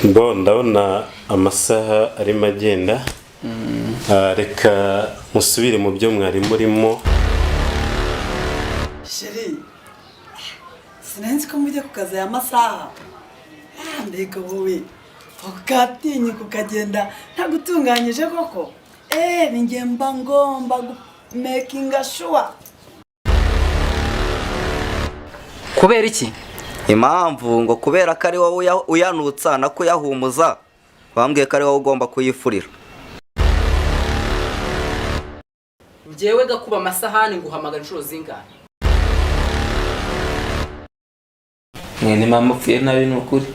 ndabona amasaha arimo agenda. Reka musubire mu byo mwari murimo. Sheri, sinanzi ko mujya kukaza ya masaha. Mbega wowe ukatinye kukagenda ntagutunganyije koko. Ninjye mba ngomba makinga sure. Kubera iki? Impamvu ngo kubera ko ari wowe uyanutsa na kuyahumuza, bambwiye ko ari wowe ugomba kuyifurira. Njyewe gakuba amasahani nguhamagara inshuro zingahe? Mwene mama upfuye nabi n'ukuri.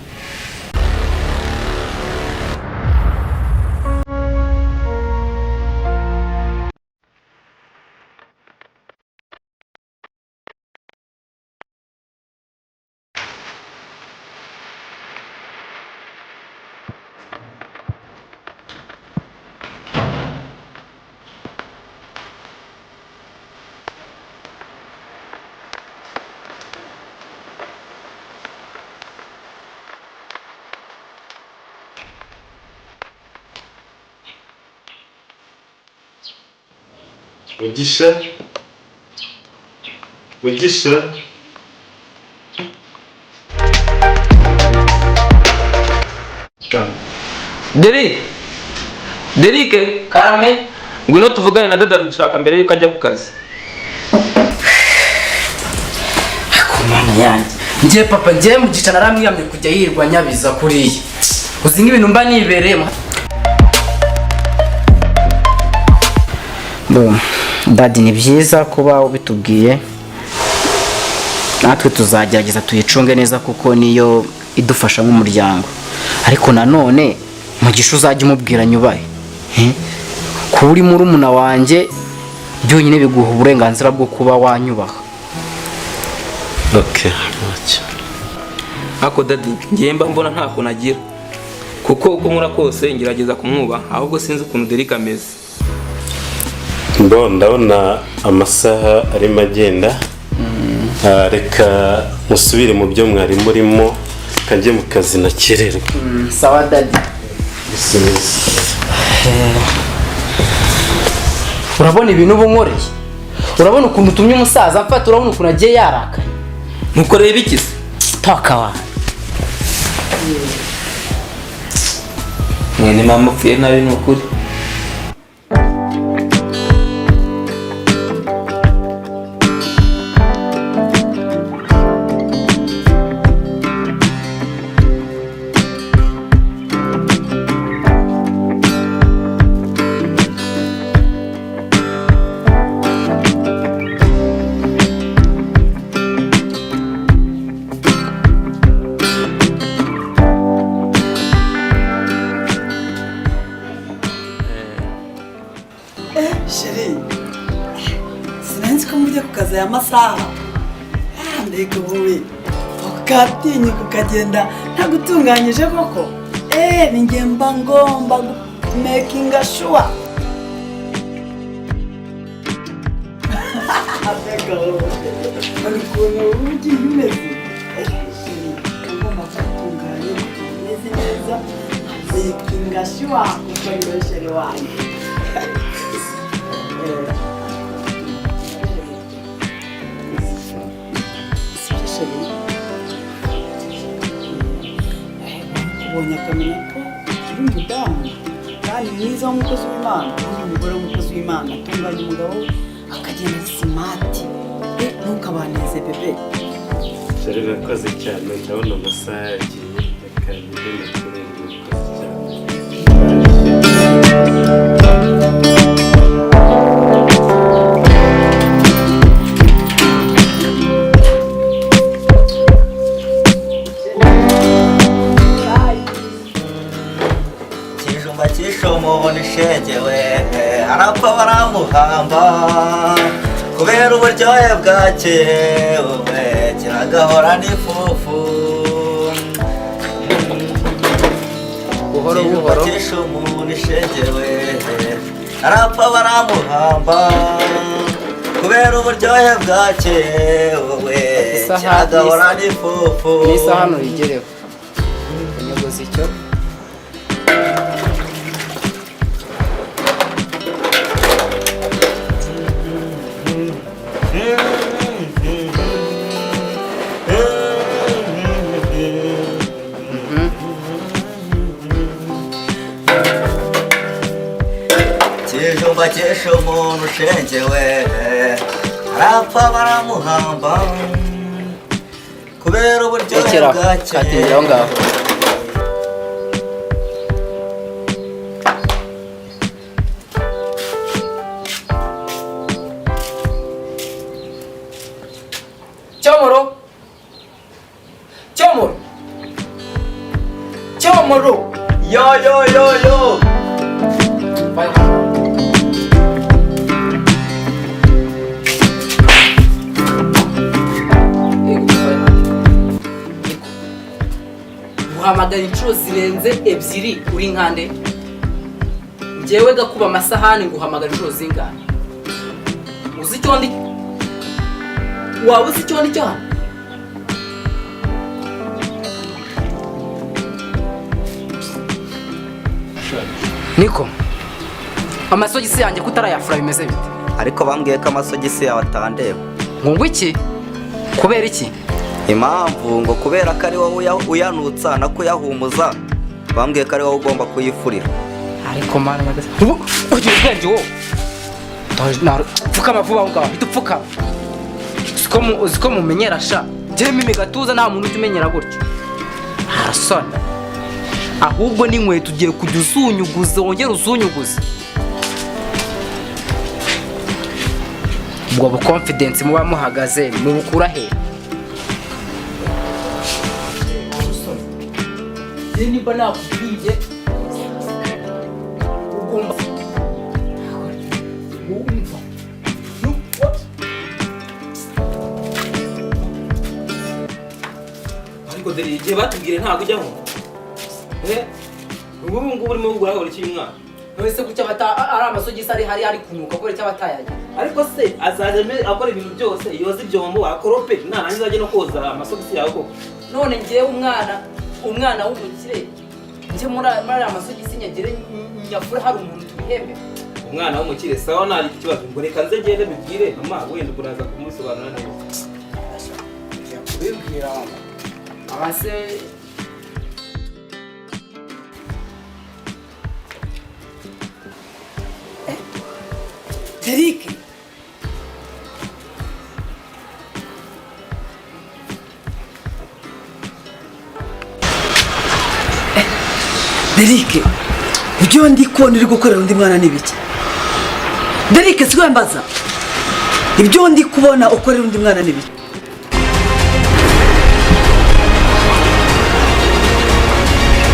Mugisha. Derike, Karame, ngwino tuvugane na dada dushaka mbere yuko ajya ku kazi. Kumana yanjye. Njye papa njye mugica naramwiyamye kujya yirwa nyabiza kuriye. Uzi nk'ibintu mba nibereyemo. Dadi ni byiza kuba ubitubwiye. Natwe tuzagerageza tuyicunge neza kuko niyo idufasha nk'umuryango. Ariko nanone mugisha uzajya umubwira nyubahe. Kuba uri murumuna wanjye byonyine biguha uburenganzira bwo kuba wanyubaha. Okay, ntacyo. Ako dadi, ngiye mba mbona nta kunagira. Kuko uko nkora kose ngerageza kumwubaha, ahubwo sinzi ukuntu Derike ameze. Ndabona amasaha arimo agenda. Reka musubire mu byo mwari murimo kajye mu kazi nakererwa. Sawa dadi. Urabona ibintu bunkoreye? Urabona ukuntu utumye umusaza mfata, urabona ukuntu agiye yarakaye. Nukoreye ibikize? Taka wa. Mwene mama upfuye nabi n'ukuri. Sheri, sinanzi ko mujya kukaza ya masaha. Mbega wowe ukatinye kukagenda ntagutunganyije koko. Ninjye mba ngomba makinga sure. Mbega wowe ukuntu ugiye umeze. Ngomba gutunganya neza neza makinga sure kuko ni Sheri wanjye. Ubonye akamenya ko uri umudamu kandi mwiza w'umukozi w'Imana, uri umugore w'umukozi w'Imana, atunganya umugabo we akagenda simati. Ntukabaneze bebe. Sheri urakoze cyane, ndabona amasaha yagiye. Reka ngende nakererwa, urakoze cyane. Nishegewe arapfa baramuhamba kubera uburyohe bwake wowe kiragahora n'ifufu buhoro buhoro nishegewe arapfa baramuhamba kubera uburyohe bwake wowe kiragahora n'ifufu nisa hano rigereho inyogozi icyo kijumba cyesha umuntu ushengewe arapfa baramuhamba kubera uburyohe bwacye. katindira aho ngaho. Cyomoro, Cyomoro, Cyomoro. Yo yo yo yo. Guhamagara inshuro zirenze ebyiri uri nkande. Njyewe gakuba amasahani nguhamagara inshuro zingana. Uzi icyo ndi? Waba uzi icyo ndi cyo hano? Niko, amasogisi yanjye kutarayafura bimeze bite? Ariko bambwiye ko amasogisi yawe atandeba. Ngo iki? Kubera iki? Impamvu ngo kubera ko ari wowe uyanutsa no kuyahumuza, bambwiye ko ari wowe ugomba kuyifurira. Ariko mana magase. Ugiye ubwenge wo. Pfukama vuba ngaho, itupfukama. Uziko mumenyera sha. Njye mimi gatuza nta muntu umenyera gutyo. Harasona. Ahubwo ni nkweto ugiye kujya uzunyuguza, wongera uzunyuguza. Ubwo confidence muba muhagaze mubukura he? Niba nakubwiye ugomba wumva ariko dore igihe batubwire ntabwo ujyaho ubu ngubu urimo kugura buri kimwana wese kucyo ari amasogisi ari kunuka ko icyo batayaje. ariko se azaje akora ibintu byose yoza ibyombo akorope narangiza ajye no koza amasogisi yawe koko. None ngiye umwana w'umukire nje muri amasogisi nyagire nyafura hari umuntu tubihembe. Umwana w'umukire sawa nari ikibazo ngo reka nze ngende bibwire mama wenda kuraza kumusobanura neza. Kubibwira abase Derike Derike, ibyo ndi kubona uri gukorera undi mwana n'ibiki? Derike siko mbaza. Ibyo ndi kubona ukorera undi mwana n'ibiki?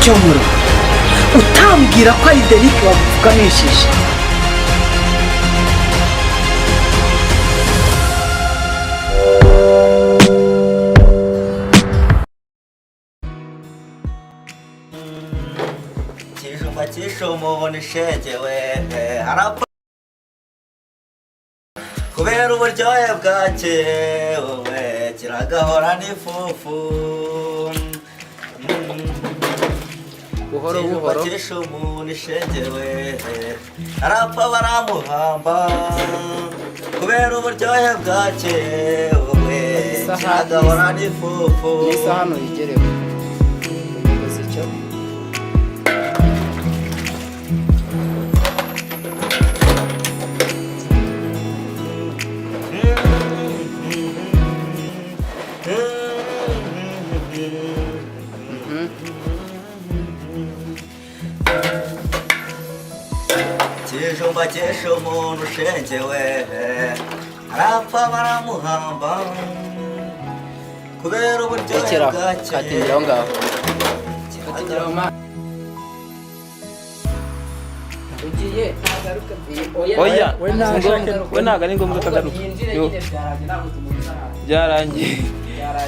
Cyomoro, utambwira ko ari Derike wapfukamishije. Kijumba cyesha umuntu ushengewe arapfa kubera uburyohe bwacye, wowe kiragahora n'ifufu. buhoro buhoro. Cyesha umuntu ushengewe arapfa baramuhamba kubera uburyohe bwacye, wowe kiragahora n'ifufu. Nisa hano yigerewe. Uzi icyo? Kijumba cyesha umuntu ushengewe arapfa baramuhamba kubera uburyohe bwacye. Katindira aho ngaho. Katindira aho ma. Ugiye nagaruka. Oya we ntago ari ngombwa kagaruka. Byarangiye.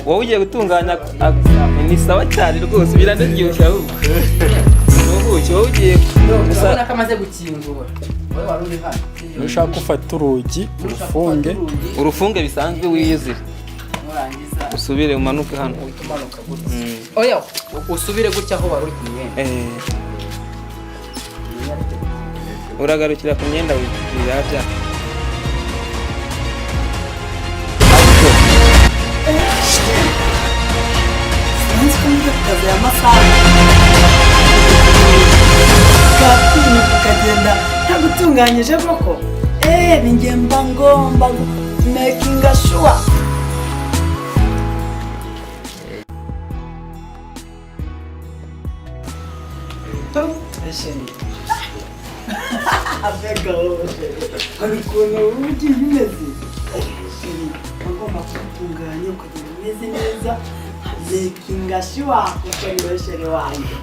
Wowe ugiye gutunganya ni sawa cyane rwose biranaryoshye ahubwo. Wowe ugiye urabona ko amaze gukingura. Wowe wari uri hano. Ushaka ufata urugi urufunge bisanzwe wiyizire. Murangiza Usubire umanuke hano. Oya usubire gutya aho wari uri kumwenda. uragarukira ku myenda bizabya sinzi ko mujya ku kazi amasaha bwatinyuka ukagenda ntagutunganyije koko ni njye mba ngomba makinga sure abega wowe hari ukuntu ugiye umeze agomba kugutunganya kugira umeze neza makinga sure kuko ni we shere wanjye